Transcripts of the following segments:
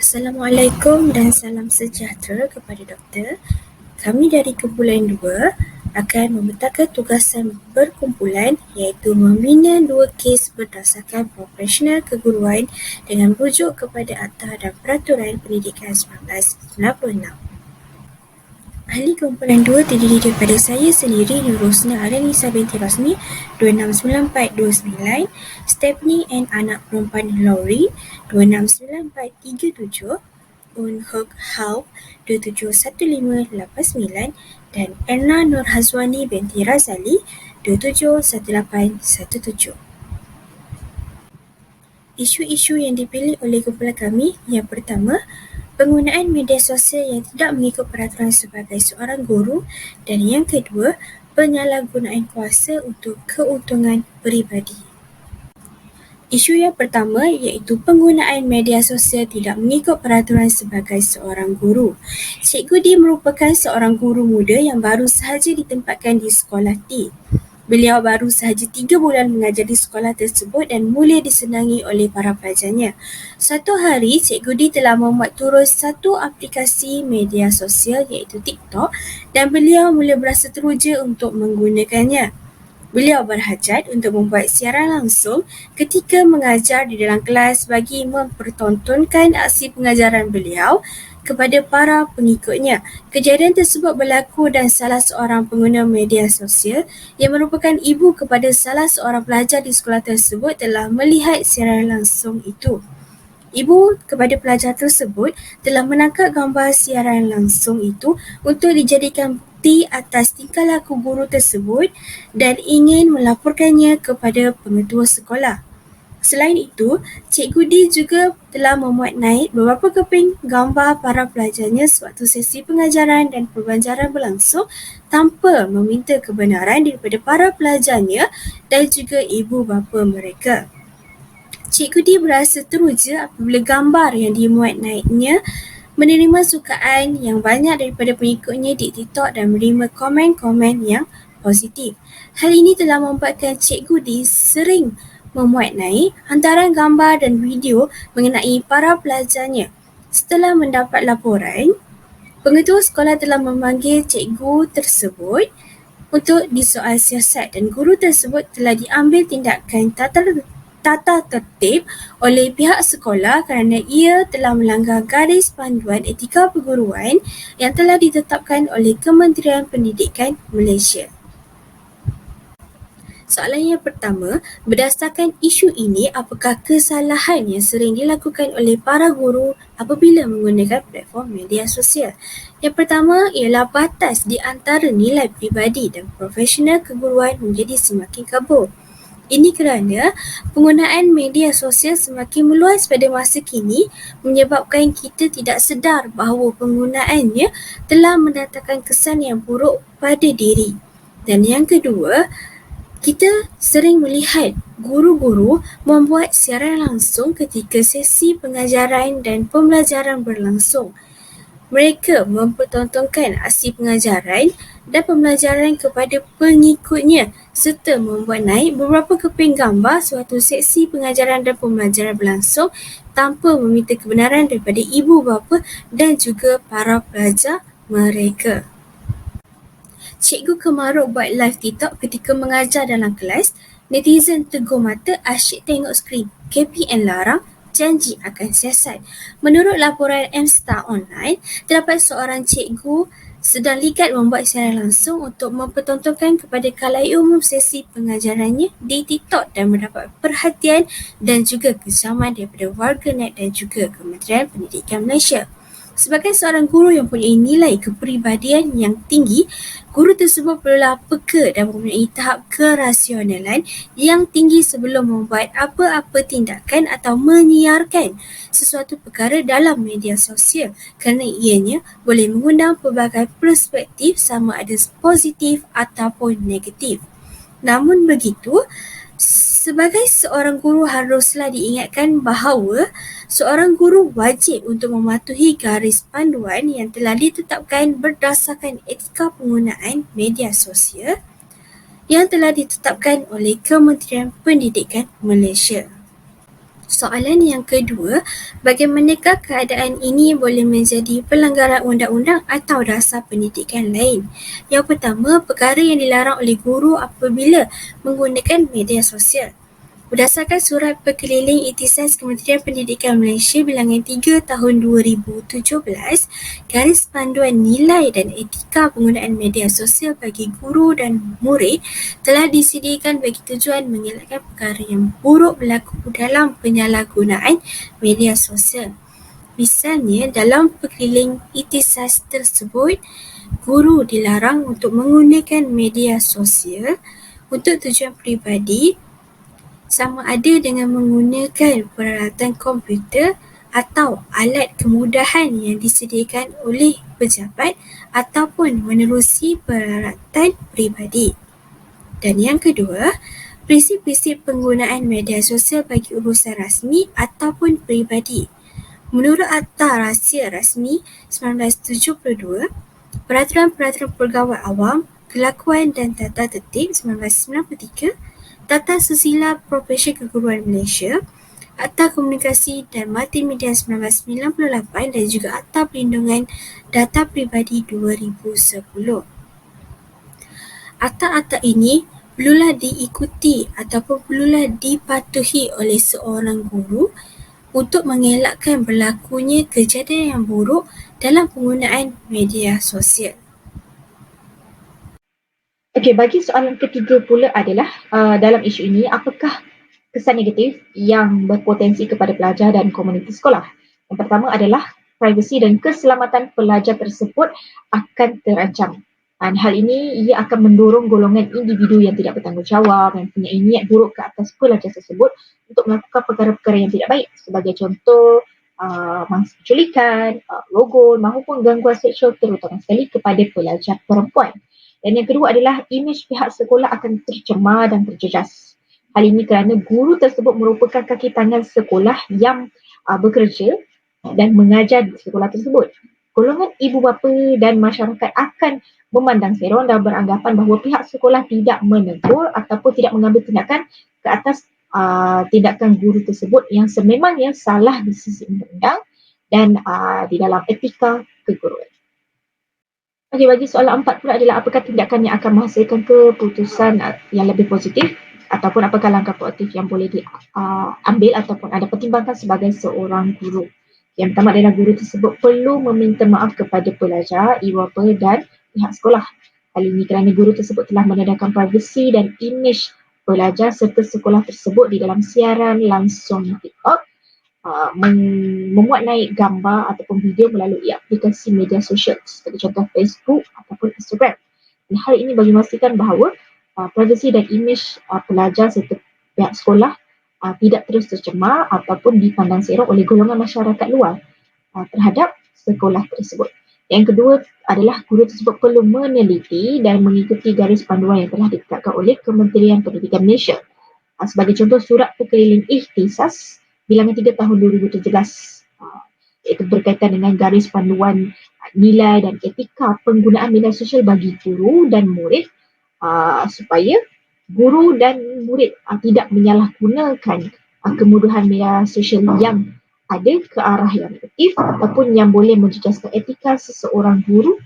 Assalamualaikum dan salam sejahtera kepada doktor. Kami dari kumpulan 2 akan memetakan tugasan berkumpulan iaitu membina 2 kes berdasarkan profesional keguruan dengan rujuk kepada Akta dan Peraturan Pendidikan 1996. Ahli kumpulan 2 terdiri daripada saya sendiri, Nur Rosna Aranisa binti Rosmi 269429, Stephanie N. anak perempuan Lowry 269437, Hok Hau 271589 dan Erna Nur Hazwani binti Razali 271817. Isu-isu yang dipilih oleh kumpulan kami, yang pertama, penggunaan media sosial yang tidak mengikut peraturan sebagai seorang guru, dan yang kedua, penyalahgunaan kuasa untuk keuntungan peribadi. Isu yang pertama iaitu penggunaan media sosial tidak mengikut peraturan sebagai seorang guru. Cikgu D merupakan seorang guru muda yang baru sahaja ditempatkan di sekolah T. Beliau baru sahaja 3 bulan mengajar di sekolah tersebut dan mula disenangi oleh para pelajarnya. Satu hari, Cikgu D telah membuat turun satu aplikasi media sosial iaitu TikTok dan beliau mula berasa teruja untuk menggunakannya. Beliau berhajat untuk membuat siaran langsung ketika mengajar di dalam kelas bagi mempertontonkan aksi pengajaran beliau kepada para pengikutnya. Kejadian tersebut berlaku dan salah seorang pengguna media sosial yang merupakan ibu kepada salah seorang pelajar di sekolah tersebut telah melihat siaran langsung itu. Ibu kepada pelajar tersebut telah menangkap gambar siaran langsung itu untuk dijadikan bukti atas tingkah laku guru tersebut dan ingin melaporkannya kepada pengetua sekolah. Selain itu, Cikgu D juga telah memuat naik beberapa keping gambar para pelajarnya sewaktu sesi pengajaran dan pembelajaran berlangsung tanpa meminta kebenaran daripada para pelajarnya dan juga ibu bapa mereka. Cikgu D berasa teruja apabila gambar yang dimuat naiknya menerima sukaan yang banyak daripada pengikutnya di TikTok dan menerima komen-komen yang positif. Hal ini telah membuatkan Cikgu D sering memuat naik hantaran gambar dan video mengenai para pelajarnya. Setelah mendapat laporan, pengetua sekolah telah memanggil cikgu tersebut untuk disoal siasat dan guru tersebut telah diambil tindakan tata tertib oleh pihak sekolah kerana ia telah melanggar garis panduan etika perguruan yang telah ditetapkan oleh Kementerian Pendidikan Malaysia. Soalan yang pertama, berdasarkan isu ini, apakah kesalahan yang sering dilakukan oleh para guru apabila menggunakan platform media sosial? Yang pertama ialah batas di antara nilai pribadi dan profesional keguruan menjadi semakin kabur. Ini kerana penggunaan media sosial semakin meluas pada masa kini menyebabkan kita tidak sedar bahawa penggunaannya telah mendatangkan kesan yang buruk pada diri. Dan yang kedua, kita sering melihat guru-guru membuat siaran langsung ketika sesi pengajaran dan pembelajaran berlangsung. Mereka mempertontonkan aksi pengajaran dan pembelajaran kepada pengikutnya serta membuat naik beberapa keping gambar suatu sesi pengajaran dan pembelajaran berlangsung tanpa meminta kebenaran daripada ibu bapa dan juga para pelajar mereka. Cikgu kemaruk buat live TikTok ketika mengajar dalam kelas. Netizen tegur mata, asyik tengok skrin. KPN larang, janji akan siasat. Menurut laporan M-Star Online, terdapat seorang cikgu sedang ligat membuat siaran langsung untuk mempertontonkan kepada khalayak umum sesi pengajarannya di TikTok dan mendapat perhatian dan juga kecaman daripada warganet dan juga Kementerian Pendidikan Malaysia. Sebagai seorang guru yang mempunyai nilai kepribadian yang tinggi, guru tersebut perlulah peka dan mempunyai tahap kerasionalan yang tinggi sebelum membuat apa-apa tindakan atau menyiarkan sesuatu perkara dalam media sosial kerana ianya boleh mengundang pelbagai perspektif sama ada positif ataupun negatif. Namun begitu, sebagai seorang guru haruslah diingatkan bahawa seorang guru wajib untuk mematuhi garis panduan yang telah ditetapkan berdasarkan etika penggunaan media sosial yang telah ditetapkan oleh Kementerian Pendidikan Malaysia. Soalan yang kedua, bagaimanakah keadaan ini boleh menjadi pelanggaran undang-undang atau dasar pendidikan lain? Yang pertama, perkara yang dilarang oleh guru apabila menggunakan media sosial. Berdasarkan Surat Berkeliling Ikhtisas Kementerian Pendidikan Malaysia Bilangan 3 tahun 2017, Garis Panduan Nilai dan Etika Penggunaan Media Sosial bagi Guru dan Murid telah disediakan bagi tujuan mengelakkan perkara yang buruk berlaku dalam penyalahgunaan media sosial. Misalnya, dalam Berkeliling Ikhtisas tersebut, guru dilarang untuk menggunakan media sosial untuk tujuan peribadi sama ada dengan menggunakan peralatan komputer atau alat kemudahan yang disediakan oleh pejabat ataupun menerusi peralatan peribadi. Dan yang kedua, prinsip-prinsip penggunaan media sosial bagi urusan rasmi ataupun peribadi. Menurut Akta Rahsia Rasmi 1972, Peraturan-Peraturan Pegawai Awam, Kelakuan dan Tata Tertib 1993, Tata Susila Profesi Keguruan Malaysia, Akta Komunikasi dan Multimedia 1998 dan juga Akta Perlindungan Data Pribadi 2010. Akta-akta ini perlulah diikuti ataupun perlulah dipatuhi oleh seorang guru untuk mengelakkan berlakunya kejadian yang buruk dalam penggunaan media sosial. Okey, bagi soalan ketiga pula adalah dalam isu ini, apakah kesan negatif yang berpotensi kepada pelajar dan komuniti sekolah? Yang pertama adalah privasi dan keselamatan pelajar tersebut akan terancam. Dan hal ini ia akan mendorong golongan individu yang tidak bertanggungjawab dan punya niat buruk ke atas pelajar tersebut untuk melakukan perkara-perkara yang tidak baik. Sebagai contoh, penculikan, rogol maupun gangguan seksual terutama sekali kepada pelajar perempuan. Dan yang kedua adalah imej pihak sekolah akan tercemar dan terjejas. Hal ini kerana guru tersebut merupakan kaki tangan sekolah yang bekerja dan mengajar di sekolah tersebut. Golongan ibu bapa dan masyarakat akan memandang serong dan beranggapan bahawa pihak sekolah tidak menegur ataupun tidak mengambil tindakan ke atas tindakan guru tersebut yang sememangnya salah di sisi undang-undang dan di dalam etika keguruan. Okey, bagi soalan 4 pula adalah apakah tindakan yang akan menghasilkan keputusan yang lebih positif ataupun apakah langkah proaktif yang boleh diambil ataupun ada pertimbangkan sebagai seorang guru. Yang pertama adalah guru tersebut perlu meminta maaf kepada pelajar, ibu bapa dan pihak sekolah. Hal ini kerana guru tersebut telah menandakan privasi dan imej pelajar serta sekolah tersebut di dalam siaran langsung TikTok, memuat naik gambar ataupun video melalui aplikasi media sosial seperti contoh Facebook ataupun Instagram. Dan hal ini bagi memastikan bahawa privasi dan imej pelajar serta pihak sekolah tidak terus tercemar ataupun dipandang serong oleh golongan masyarakat luar terhadap sekolah tersebut. Yang kedua adalah guru tersebut perlu meneliti dan mengikuti garis panduan yang telah ditetapkan oleh Kementerian Pendidikan Malaysia. Sebagai contoh, Surat Berkeliling Ikhtisas Bilangan 3 tahun 2017, iaitu berkaitan dengan garis panduan nilai dan etika penggunaan media sosial bagi guru dan murid supaya guru dan murid tidak menyalahgunakan kemudahan media sosial yang ada ke arah yang negatif ataupun yang boleh menjejaskan etika seseorang guru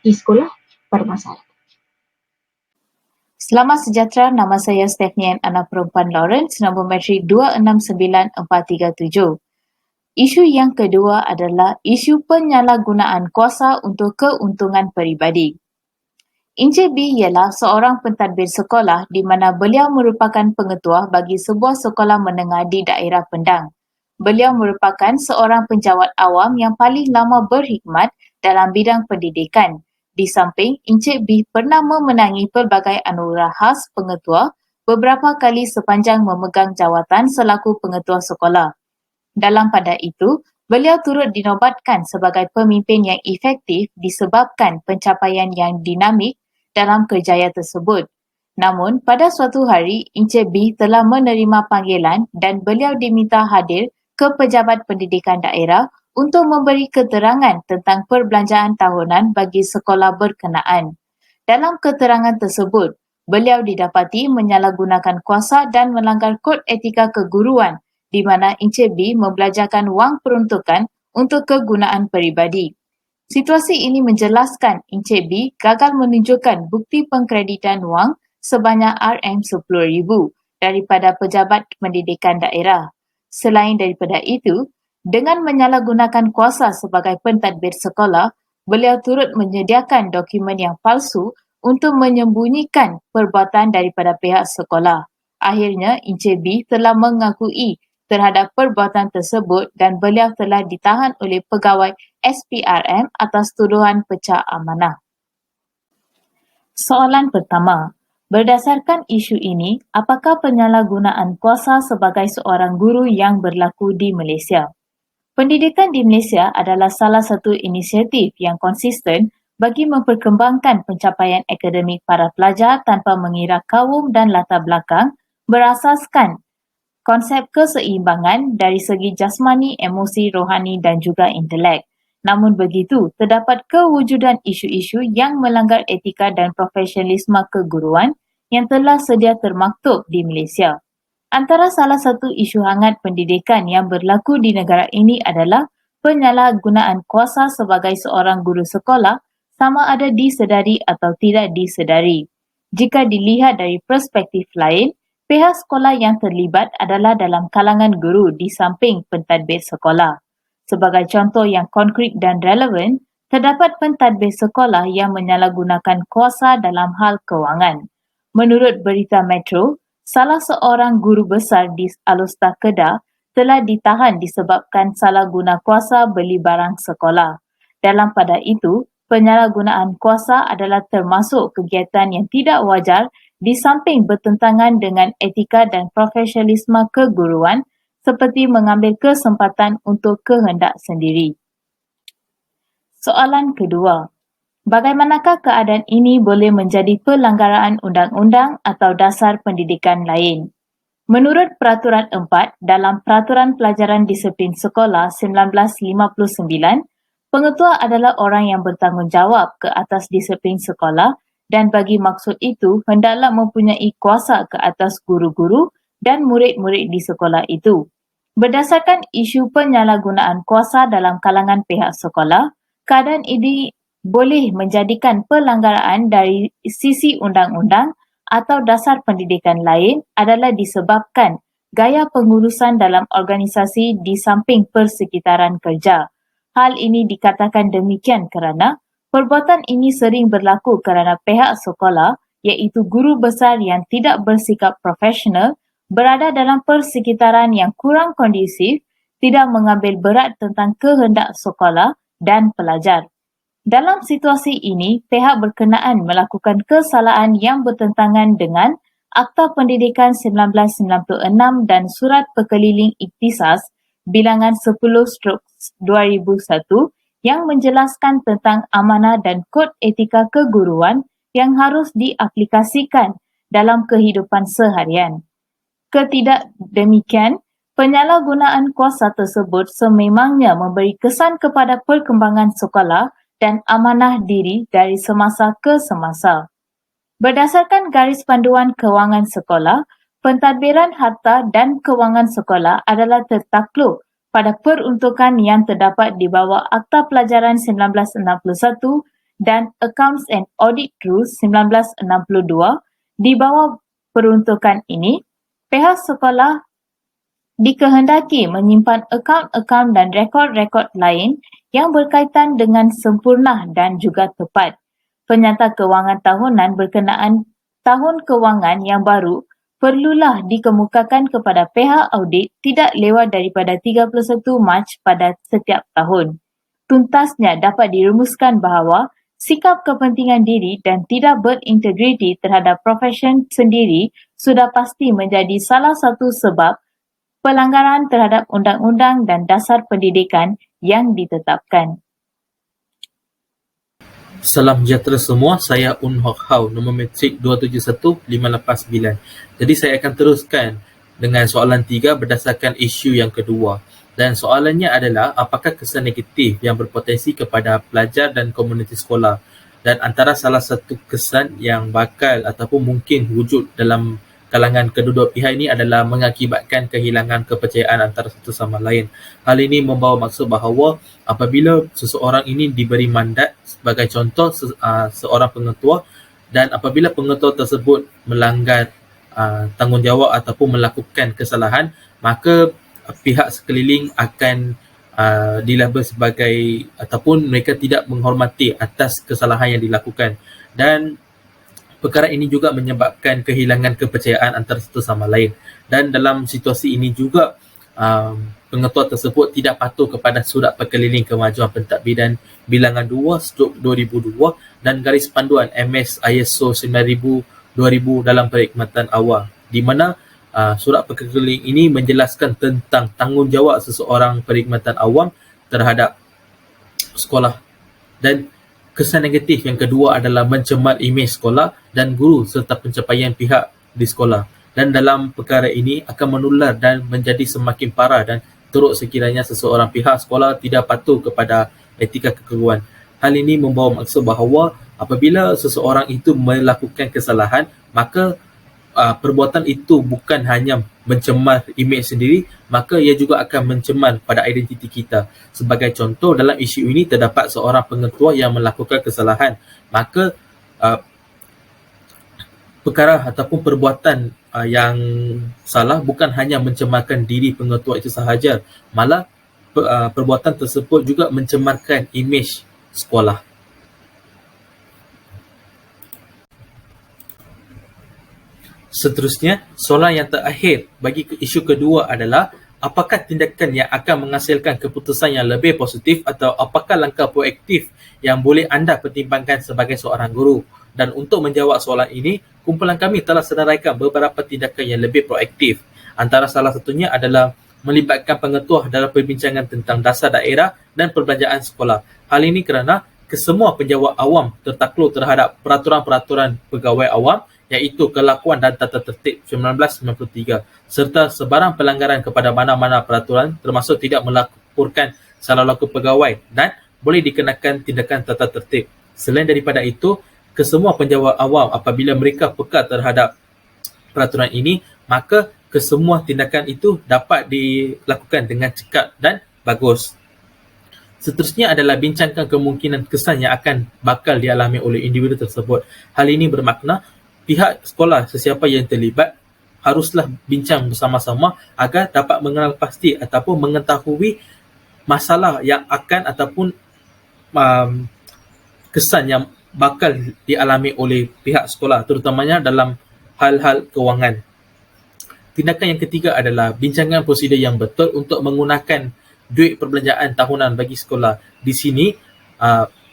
di sekolah pada masa hadapan. Selamat sejahtera, nama saya Stephanie Anak Perempuan Lawrence, nombor matrik 269437. Isu yang kedua adalah isu penyalahgunaan kuasa untuk keuntungan peribadi. Encik B ialah seorang pentadbir sekolah di mana beliau merupakan pengetua bagi sebuah sekolah menengah di daerah Pendang. Beliau merupakan seorang penjawat awam yang paling lama berkhidmat dalam bidang pendidikan. Di samping, Encik B pernah memenangi pelbagai anugerah khas pengetua beberapa kali sepanjang memegang jawatan selaku pengetua sekolah. Dalam pada itu, beliau turut dinobatkan sebagai pemimpin yang efektif disebabkan pencapaian yang dinamik dalam kerjaya tersebut. Namun, pada suatu hari, Encik B telah menerima panggilan dan beliau diminta hadir ke Pejabat Pendidikan Daerah untuk memberi keterangan tentang perbelanjaan tahunan bagi sekolah berkenaan. Dalam keterangan tersebut, beliau didapati menyalahgunakan kuasa dan melanggar kod etika keguruan di mana Encik B membelajarkan wang peruntukan untuk kegunaan peribadi. Situasi ini menjelaskan Encik B gagal menunjukkan bukti pengkreditan wang sebanyak RM10,000 daripada pejabat pendidikan daerah. Selain daripada itu, dengan menyalahgunakan kuasa sebagai pentadbir sekolah, beliau turut menyediakan dokumen yang palsu untuk menyembunyikan perbuatan daripada pihak sekolah. Akhirnya, Encik B telah mengakui terhadap perbuatan tersebut dan beliau telah ditahan oleh pegawai SPRM atas tuduhan pecah amanah. Soalan pertama, berdasarkan isu ini, apakah penyalahgunaan kuasa sebagai seorang guru yang berlaku di Malaysia? Pendidikan di Malaysia adalah salah satu inisiatif yang konsisten bagi memperkembangkan pencapaian akademik para pelajar tanpa mengira kaum dan latar belakang berasaskan konsep keseimbangan dari segi jasmani, emosi, rohani dan juga intelek. Namun begitu, terdapat kewujudan isu-isu yang melanggar etika dan profesionalisme keguruan yang telah sedia termaktub di Malaysia. Antara salah satu isu hangat pendidikan yang berlaku di negara ini adalah penyalahgunaan kuasa sebagai seorang guru sekolah sama ada disedari atau tidak disedari. Jika dilihat dari perspektif lain, pihak sekolah yang terlibat adalah dalam kalangan guru di samping pentadbir sekolah. Sebagai contoh yang konkret dan relevan, terdapat pentadbir sekolah yang menyalahgunakan kuasa dalam hal kewangan. Menurut berita Metro, salah seorang guru besar di Alustar Kedah telah ditahan disebabkan salah guna kuasa beli barang sekolah. Dalam pada itu, penyalahgunaan kuasa adalah termasuk kegiatan yang tidak wajar di samping bertentangan dengan etika dan profesionalisme keguruan seperti mengambil kesempatan untuk kehendak sendiri. Soalan kedua, bagaimanakah keadaan ini boleh menjadi pelanggaran undang-undang atau dasar pendidikan lain? Menurut Peraturan 4 dalam Peraturan Pelajaran Disiplin Sekolah 1959, pengetua adalah orang yang bertanggungjawab ke atas disiplin sekolah dan bagi maksud itu hendaklah mempunyai kuasa ke atas guru-guru dan murid-murid di sekolah itu. Berdasarkan isu penyalahgunaan kuasa dalam kalangan pihak sekolah, keadaan ini boleh menjadikan pelanggaran dari sisi undang-undang atau dasar pendidikan lain adalah disebabkan gaya pengurusan dalam organisasi di samping persekitaran kerja. Hal ini dikatakan demikian kerana perbuatan ini sering berlaku kerana pihak sekolah iaitu guru besar yang tidak bersikap profesional berada dalam persekitaran yang kurang kondusif, tidak mengambil berat tentang kehendak sekolah dan pelajar. Dalam situasi ini, pihak berkenaan melakukan kesalahan yang bertentangan dengan Akta Pendidikan 1996 dan Surat Pekeliling Ikhtisas bilangan 10/2001 yang menjelaskan tentang amanah dan kod etika keguruan yang harus diaplikasikan dalam kehidupan seharian. Ketidak demikian, penyalahgunaan kuasa tersebut sememangnya memberi kesan kepada perkembangan sekolah dan amanah diri dari semasa ke semasa. Berdasarkan garis panduan kewangan sekolah, pentadbiran harta dan kewangan sekolah adalah tertakluk pada peruntukan yang terdapat di bawah Akta Pelajaran 1961 dan Accounts and Audit Rules 1962. Di bawah peruntukan ini, pihak sekolah dikehendaki menyimpan akaun-akaun dan rekod-rekod lain yang berkaitan dengan sempurna dan juga tepat. Penyata kewangan tahunan berkenaan tahun kewangan yang baru perlulah dikemukakan kepada pihak audit tidak lewat daripada 31 Mac pada setiap tahun. Tuntasnya dapat dirumuskan bahawa sikap kepentingan diri dan tidak berintegriti terhadap profesion sendiri sudah pasti menjadi salah satu sebab pelanggaran terhadap undang-undang dan dasar pendidikan yang ditetapkan. Salam sejahtera semua, saya Un Hock Hau, nombor matrik 271589. Jadi saya akan teruskan dengan soalan 3 berdasarkan isu yang kedua. Dan soalannya adalah, apakah kesan negatif yang berpotensi kepada pelajar dan komuniti sekolah? Dan antara salah satu kesan yang bakal ataupun mungkin wujud dalam kalangan kedua-dua pihak ini adalah mengakibatkan kehilangan kepercayaan antara satu sama lain. Hal ini membawa maksud bahawa apabila seseorang ini diberi mandat, sebagai contoh seorang pengetua, dan apabila pengetua tersebut melanggar tanggungjawab ataupun melakukan kesalahan, maka pihak sekeliling akan dilabel sebagai ataupun mereka tidak menghormati atas kesalahan yang dilakukan, dan perkara ini juga menyebabkan kehilangan kepercayaan antara satu sama lain. Dan dalam situasi ini juga pengetua tersebut tidak patuh kepada Surat Perkeliling Kemajuan Pentadbiran Bilangan 2/2002 dan garis panduan MS ISO 9000/2000 dalam perkhidmatan awam, di mana Surat Perkeliling ini menjelaskan tentang tanggungjawab seseorang perkhidmatan awam terhadap sekolah. Dan kesan negatif yang kedua adalah mencemar imej sekolah dan guru serta pencapaian pihak di sekolah. Dan dalam perkara ini akan menular dan menjadi semakin parah dan teruk sekiranya seseorang pihak sekolah tidak patuh kepada etika keguruan. Hal ini membawa maksud bahawa apabila seseorang itu melakukan kesalahan, maka perbuatan itu bukan hanya mencemar imej sendiri, maka ia juga akan mencemar pada identiti kita. Sebagai contoh, dalam isu ini terdapat seorang pengetua yang melakukan kesalahan, maka perkara ataupun perbuatan yang salah bukan hanya mencemarkan diri pengetua itu sahaja, malah perbuatan tersebut juga mencemarkan imej sekolah. Seterusnya, soalan yang terakhir bagi isu kedua adalah apakah tindakan yang akan menghasilkan keputusan yang lebih positif atau apakah langkah proaktif yang boleh anda pertimbangkan sebagai seorang guru? Dan untuk menjawab soalan ini, kumpulan kami telah senaraikan beberapa tindakan yang lebih proaktif. Antara salah satunya adalah melibatkan pengetua dalam perbincangan tentang dasar daerah dan perbelanjaan sekolah. Hal ini kerana kesemua penjawat awam tertakluk terhadap peraturan-peraturan pegawai awam, iaitu Kelakuan dan Tata Tertib 1993, serta sebarang pelanggaran kepada mana-mana peraturan termasuk tidak melaporkan salah laku pegawai dan boleh dikenakan tindakan tata tertib. Selain daripada itu, kesemua penjawat awam apabila mereka peka terhadap peraturan ini, maka kesemua tindakan itu dapat dilakukan dengan cepat dan bagus. Seterusnya adalah bincangkan kemungkinan kesan yang akan bakal dialami oleh individu tersebut. Hal ini bermakna pihak sekolah sesiapa yang terlibat haruslah bincang bersama-sama agar dapat mengenal pasti ataupun mengetahui masalah yang akan ataupun kesan yang bakal dialami oleh pihak sekolah, terutamanya dalam hal-hal kewangan. Tindakan yang ketiga adalah bincangkan prosedur yang betul untuk menggunakan duit perbelanjaan tahunan bagi sekolah. Di sini,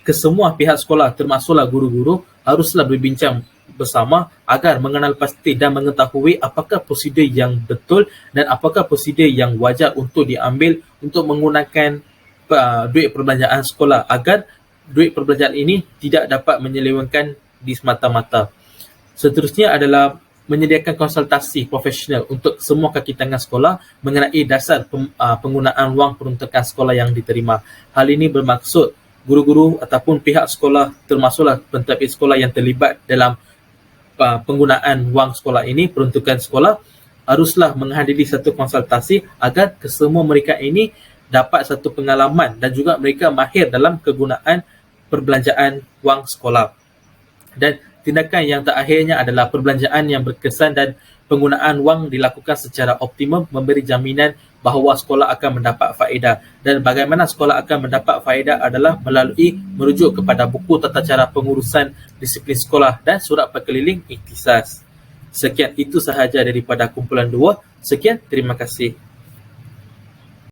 kesemua pihak sekolah termasuklah guru-guru haruslah berbincang bersama agar mengenal pasti dan mengetahui apakah prosedur yang betul dan apakah prosedur yang wajar untuk diambil untuk menggunakan duit perbelanjaan sekolah agar duit perbelanjaan ini tidak dapat menyelewengkan di semata-mata. Seterusnya adalah menyediakan konsultasi profesional untuk semua kaki tangan sekolah mengenai dasar penggunaan wang peruntukan sekolah yang diterima. Hal ini bermaksud guru-guru ataupun pihak sekolah termasuklah pentadbir sekolah yang terlibat dalam penggunaan wang sekolah ini, peruntukan sekolah, haruslah menghadiri satu konsultasi agar kesemua mereka ini dapat satu pengalaman dan juga mereka mahir dalam kegunaan perbelanjaan wang sekolah. Dan tindakan yang terakhirnya adalah perbelanjaan yang berkesan dan penggunaan wang dilakukan secara optimum memberi jaminan bahawa sekolah akan mendapat faedah. Dan bagaimana sekolah akan mendapat faedah adalah melalui merujuk kepada buku tata cara pengurusan disiplin sekolah dan surat perkeliling ikhtisas. Sekian, itu sahaja daripada kumpulan 2. Sekian, terima kasih.